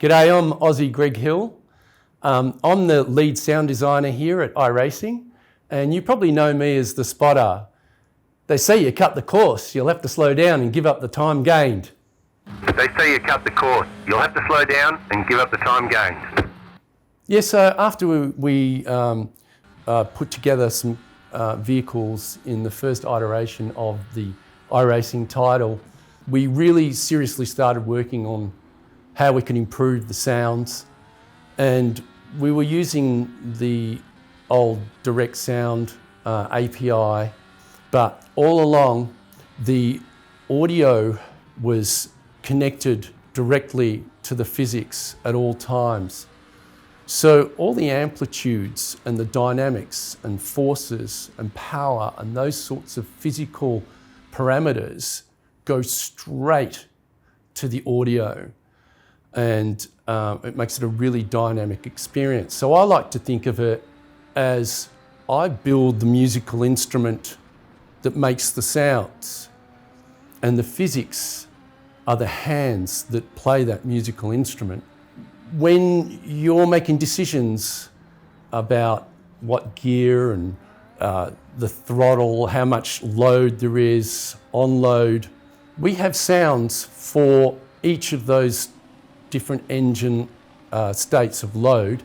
G'day, I'm Aussie Greg Hill. I'm the lead sound designer here at iRacing, and you probably know me as the spotter. They say you cut the course, you'll have to slow down and give up the time gained. They say you cut the course, you'll have to slow down and give up the time gained. Yeah, so after we put together some vehicles in the first iteration of the iRacing title, we really seriously started working on how we could improve the sounds, and we were using the old direct sound API, but all along the audio was connected directly to the physics at all times. So all the amplitudes and the dynamics and forces and power and those sorts of physical parameters go straight to the audio, and it makes it a really dynamic experience. So I like to think of it as I build the musical instrument that makes the sounds, and the physics are the hands that play that musical instrument. When you're making decisions about what gear and the throttle, how much load there is, on load, we have sounds for each of those different engine states of load,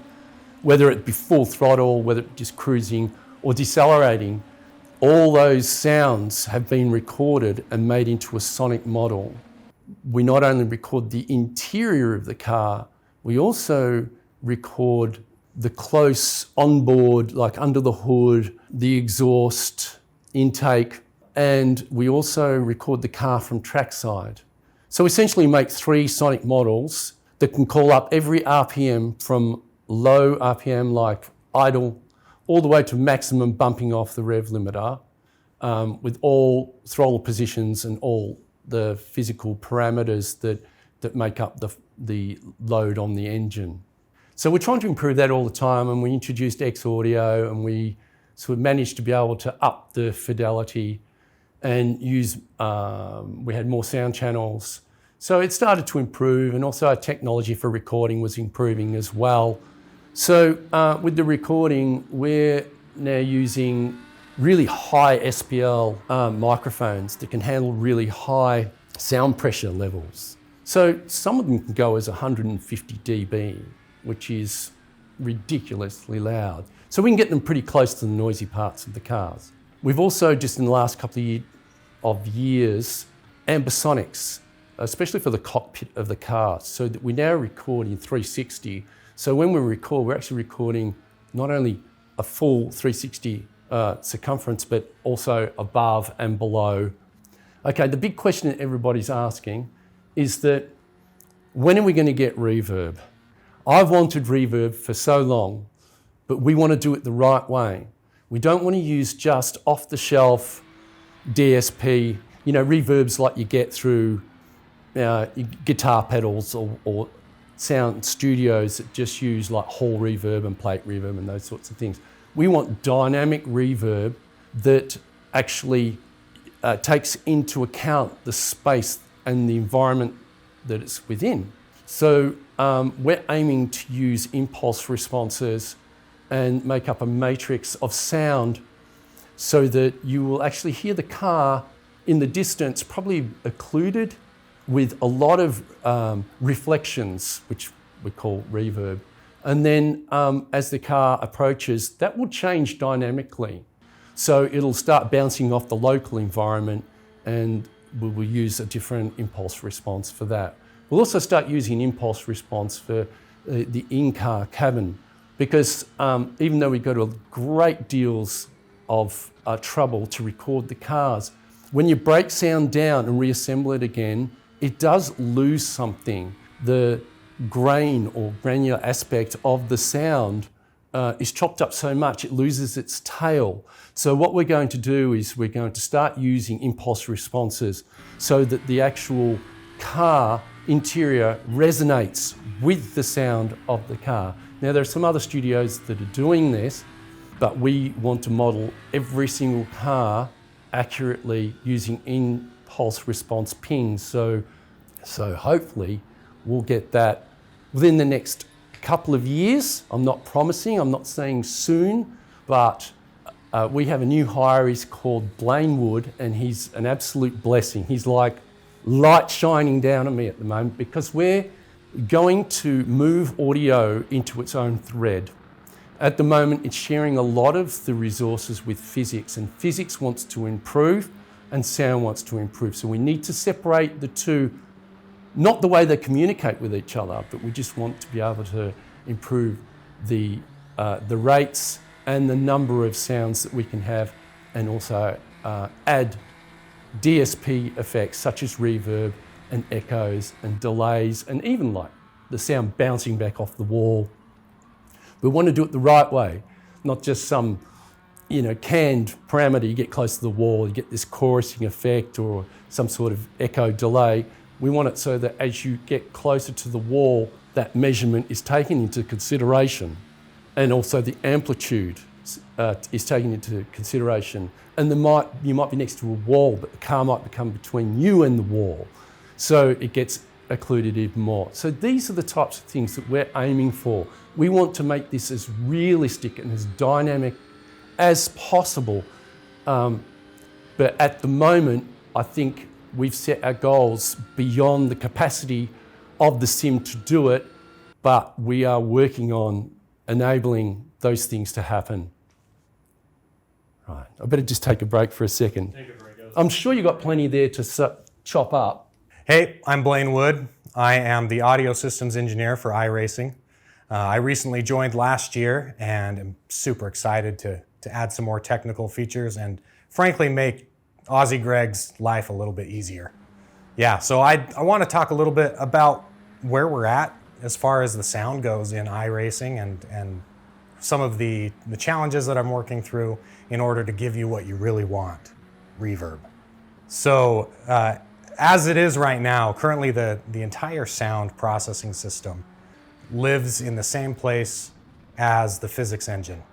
whether it be full throttle, whether it's just cruising or decelerating. All those sounds have been recorded and made into a sonic model. We not only record the interior of the car, we also record the close onboard, like under the hood, the exhaust, intake, and we also record the car from trackside. So essentially make 3 sonic models that can call up every RPM from low RPM like idle all the way to maximum bumping off the rev limiter, with all throttle positions and all the physical parameters that make up the load on the engine. So we're trying to improve that all the time, and we introduced X audio, and we sort of managed to be able to up the fidelity and use, we had more sound channels. So it started to improve, and also our technology for recording was improving as well. So with the recording, we're now using really high SPL microphones that can handle really high sound pressure levels. So some of them can go as 150 dB, which is ridiculously loud. So we can get them pretty close to the noisy parts of the cars. We've also, just in the last couple of years, ambisonics, especially for the cockpit of the car, so that we now record in 360. So when we record, we're actually recording not only a full 360 circumference, but also above and below. Okay, the big question that everybody's asking is that when are we going to get reverb? I've wanted reverb for so long, but we want to do it the right way. We don't want to use just off-the-shelf DSP, reverbs like you get through guitar pedals or sound studios that just use like hall reverb and plate reverb and those sorts of things. We want dynamic reverb that actually takes into account the space and the environment that it's within. So we're aiming to use impulse responses and make up a matrix of sound so that you will actually hear the car in the distance, probably occluded with a lot of reflections, which we call reverb. And then as the car approaches, that will change dynamically. So it'll start bouncing off the local environment, and we will use a different impulse response for that. We'll also start using impulse response for the in-car cabin, because even though we go to great deals of trouble to record the cars, when you break sound down and reassemble it again, it does lose something. The grain or granular aspect of the sound is chopped up so much it loses its tail. So what we're going to do is we're going to start using impulse responses so that the actual car interior resonates with the sound of the car. Now there are some other studios that are doing this, but we want to model every single car accurately using impulse response pings. So hopefully we'll get that within the next couple of years. I'm not promising, I'm not saying soon, but we have a new hire. He's called Blaine, and he's an absolute blessing. He's like light shining down on me at the moment, because we're going to move audio into its own thread. At the moment, it's sharing a lot of the resources with physics, and physics wants to improve and sound wants to improve. So we need to separate the two, not the way they communicate with each other, but we just want to be able to improve the rates and the number of sounds that we can have, and also add DSP effects such as reverb and echoes and delays, and even like the sound bouncing back off the wall. We want to do it the right way, not just some canned parameter. You get close to the wall, you get this chorusing effect or some sort of echo delay. We want it so that as you get closer to the wall, that measurement is taken into consideration, and also the amplitude is taken into consideration. And you might be next to a wall, but the car might come between you and the wall. So it gets occluded even more. So these are the types of things that we're aiming for. We want to make this as realistic and as dynamic as possible. But at the moment, I think we've set our goals beyond the capacity of the sim to do it, but we are working on enabling those things to happen. Right, I better just take a break for a second. Take a break. I'm sure you've got plenty there to chop up. Hey, I'm Blaine Wood. I am the audio systems engineer for iRacing. I recently joined last year and am super excited to add some more technical features and frankly make Aussie Greg's life a little bit easier. Yeah, so I want to talk a little bit about where we're at as far as the sound goes in iRacing and some of the challenges that I'm working through in order to give you what you really want, reverb. So as it is right now, currently the entire sound processing system lives in the same place as the physics engine.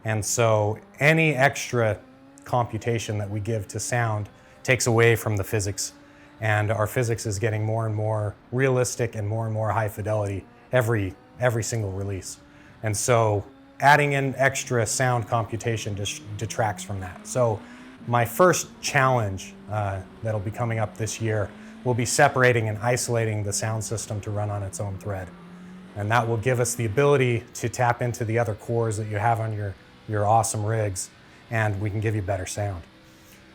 And so any extra computation that we give to sound takes away from the physics, and our physics is getting more and more realistic and more high fidelity every single release. And so adding in extra sound computation just detracts from that. So my first challenge that'll be coming up this year will be separating and isolating the sound system to run on its own thread. And that will give us the ability to tap into the other cores that you have on your awesome rigs, and we can give you better sound.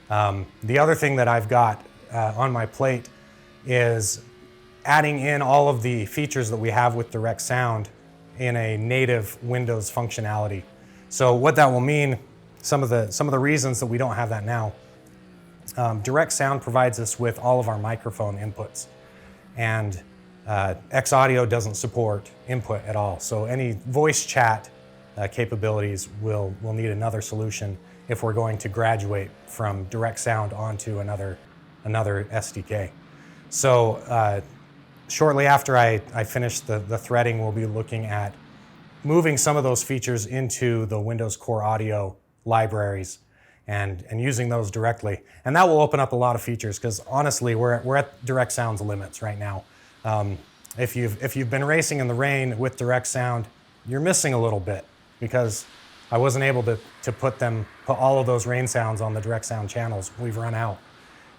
The other thing that I've got on my plate is adding in all of the features that we have with direct sound in a native Windows functionality. So what that will mean, some of the reasons that we don't have that now, direct sound provides us with all of our microphone inputs, and X Audio doesn't support input at all. So any voice chat capabilities will need another solution if we're going to graduate from direct sound onto another SDK. So shortly after I finish the threading, we'll be looking at moving some of those features into the Windows Core Audio libraries and using those directly. And that will open up a lot of features, because honestly, we're at direct sound's limits right now. If you've been racing in the rain with direct sound, you're missing a little bit, because I wasn't able to put all of those rain sounds on the direct sound channels. We've run out.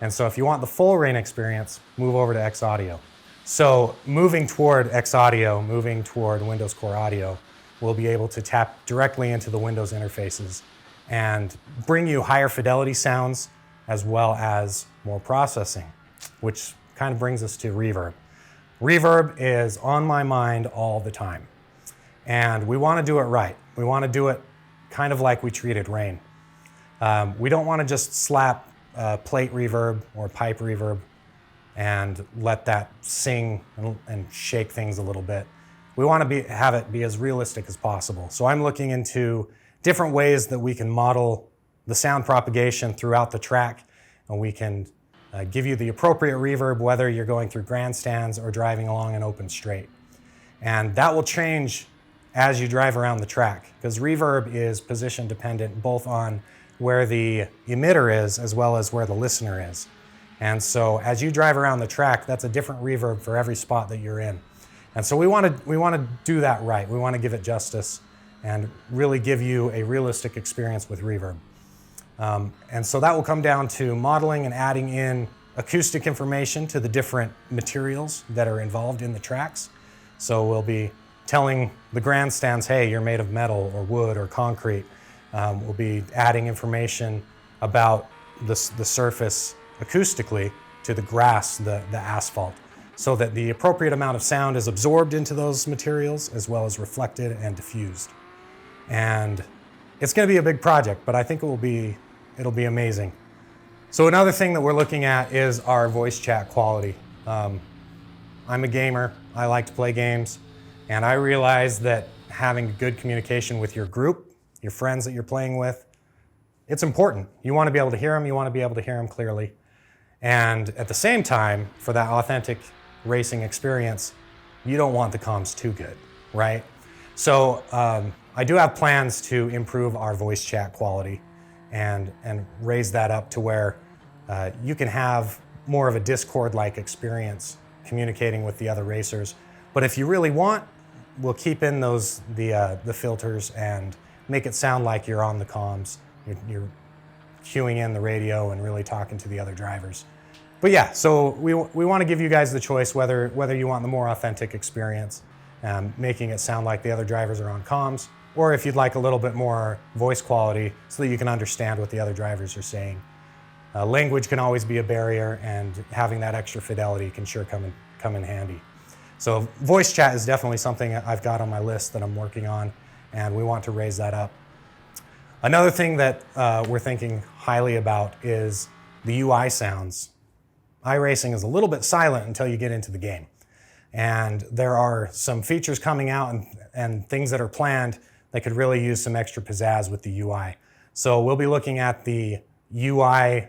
And so if you want the full rain experience, move over to X Audio. So moving toward X Audio, moving toward Windows Core Audio, we'll be able to tap directly into the Windows interfaces and bring you higher fidelity sounds as well as more processing, which kind of brings us to reverb. Reverb is on my mind all the time, and we want to do it right. We want to do it kind of like we treated rain. We don't want to just slap plate reverb or pipe reverb and let that sing and shake things a little bit. We want to have it be as realistic as possible. So I'm looking into different ways that we can model the sound propagation throughout the track, and we can give you the appropriate reverb whether you're going through grandstands or driving along an open straight. And that will change as you drive around the track, because reverb is position dependent both on where the emitter is as well as where the listener is. And so as you drive around the track, that's a different reverb for every spot that you're in. And so we want to do that right. We want to give it justice and really give you a realistic experience with reverb. And so that will come down to modeling and adding in acoustic information to the different materials that are involved in the tracks. So we'll be telling the grandstands, hey, you're made of metal or wood or concrete. We'll be adding information about the surface acoustically to the grass, the asphalt, so that the appropriate amount of sound is absorbed into those materials as well as reflected and diffused. And it's going to be a big project, but I think it'll be amazing. So another thing that we're looking at is our voice chat quality. I'm a gamer, I like to play games, and I realize that having good communication with your group, your friends that you're playing with, it's important. You want to be able to hear them, you want to be able to hear them clearly. And at the same time, for that authentic racing experience, you don't want the comms too good, right? So I do have plans to improve our voice chat quality and raise that up to where you can have more of a Discord-like experience communicating with the other racers. But if you really want, we'll keep in the filters and make it sound like you're on the comms. You're cueing in the radio and really talking to the other drivers. But yeah, so we want to give you guys the choice whether you want the more authentic experience, making it sound like the other drivers are on comms, or if you'd like a little bit more voice quality so that you can understand what the other drivers are saying. Language can always be a barrier, and having that extra fidelity can sure come in handy. So voice chat is definitely something I've got on my list that I'm working on, and we want to raise that up. Another thing that we're thinking highly about is the UI sounds. iRacing is a little bit silent until you get into the game. And there are some features coming out and things that are planned that could really use some extra pizzazz with the UI. So we'll be looking at the UI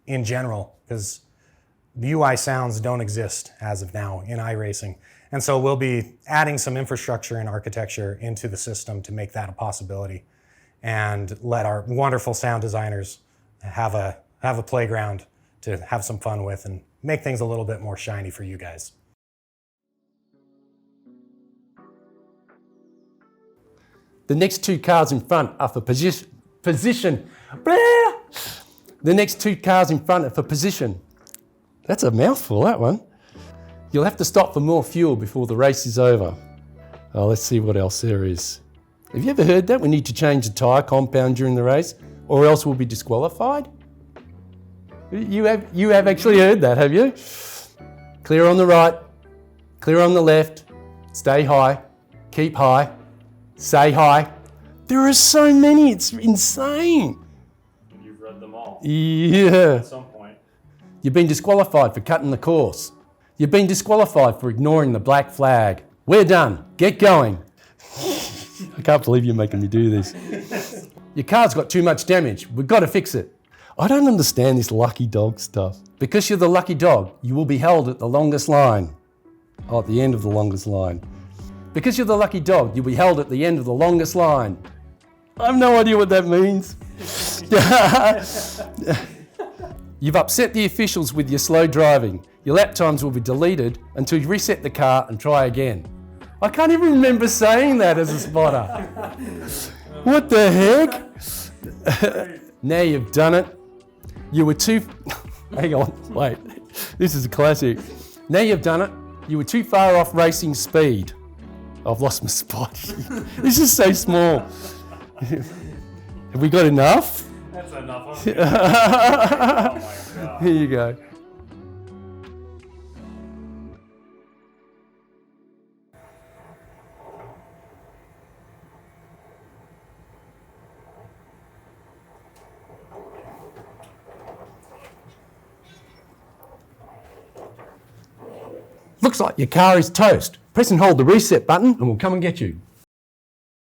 in general, because the UI sounds don't exist as of now in iRacing. And so we'll be adding some infrastructure and architecture into the system to make that a possibility and let our wonderful sound designers have a playground to have some fun with and make things a little bit more shiny for you guys. The next two cars in front are for position. The next two cars in front are for position. That's a mouthful, that one. You'll have to stop for more fuel before the race is over. Oh, let's see what else there is. Have you ever heard that? We need to change the tyre compound during the race, or else we'll be disqualified. You have actually heard that, have you? Clear on the right, clear on the left, stay high, keep high, say hi. There are so many, it's insane. You've read them all. Yeah. At some point. You've been disqualified for cutting the course. You've been disqualified for ignoring the black flag. We're done. Get going. I can't believe you're making me do this. Your car's got too much damage. We've got to fix it. I don't understand this lucky dog stuff. Because you're the lucky dog, you will be held at the longest line. Oh, at the end of the longest line. Because you're the lucky dog, you'll be held at the end of the longest line. I have no idea what that means. You've upset the officials with your slow driving. Your lap times will be deleted until you reset the car and try again. I can't even remember saying that as a spotter. What the heck? Now you've done it. You were too... Hang on, wait. This is a classic. Now you've done it. You were too far off racing speed. I've lost my spot. This is so small. Have we got enough? That's enough. Oh my God. Here you go. Looks like your car is toast. Press and hold the reset button and we'll come and get you.